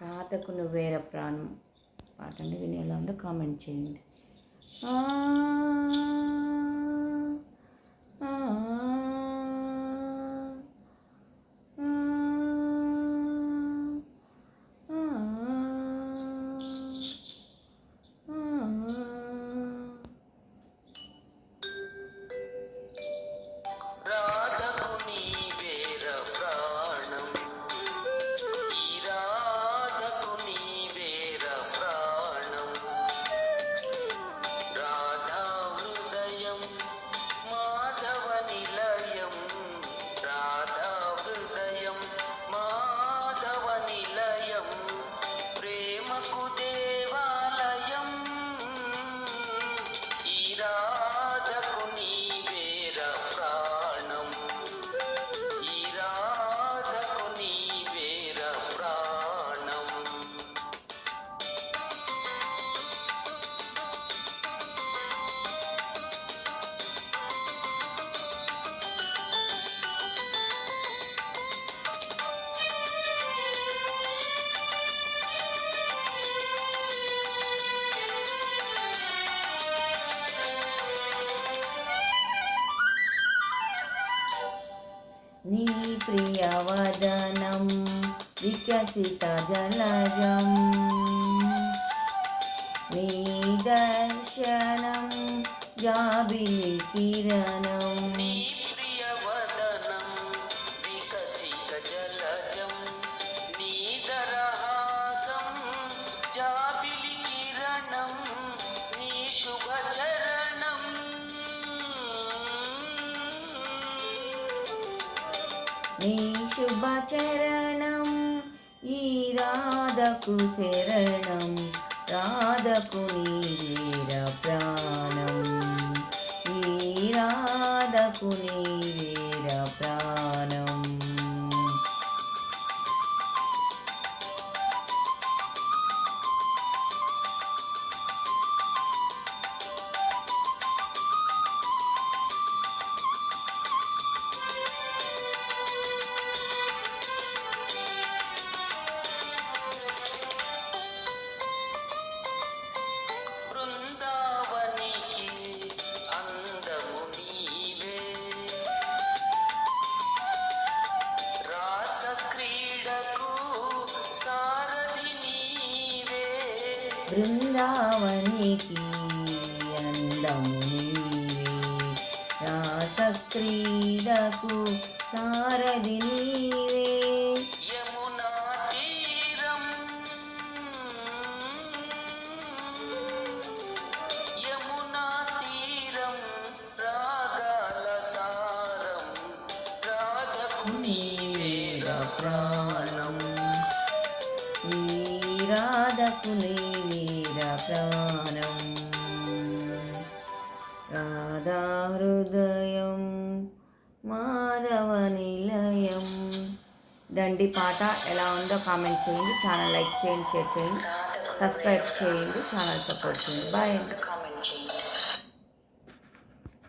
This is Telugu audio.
రాతకు నువ్వేర ప్రాణం పాటండి, విని ఎలా ఉందో కామెంట్ చేయండి. నీ ప్రియవదనం వికసిత జలజం, నీ దర్శనం జాబిలి కిరణం. నీ ప్రియవదనం వికసిత జలజం, నీ దరహాసం జాబిలి కిరణం, నీ శుభచరణం నీ శుభచరణం ఈ రాధకు శరణం, రాధకు నీవేర ప్రాణం, ఈ రాధకు నీవేర ప్రాణం. బృందావనికి అందము నీవే, రాస క్రీడకు సారథి నీవే. యమునా తీరం, యమునా తీరం రాగాల సారం, రాధకు నీవేర ప్రాణం, ఈ రాధకు నీవేర ప్రాణం. రాధా హృదయం మాధవ నిలయం. దండి పాట ఎలా ఉందో కామెంట్ చేయండి, ఛానల్ లైక్ చేయండి, షేర్ చేయండి, సబ్స్క్రైబ్ చేయండి, ఛానల్ సపోర్ట్ చేయండి. బాయ్. కామెంట్ చేయండి.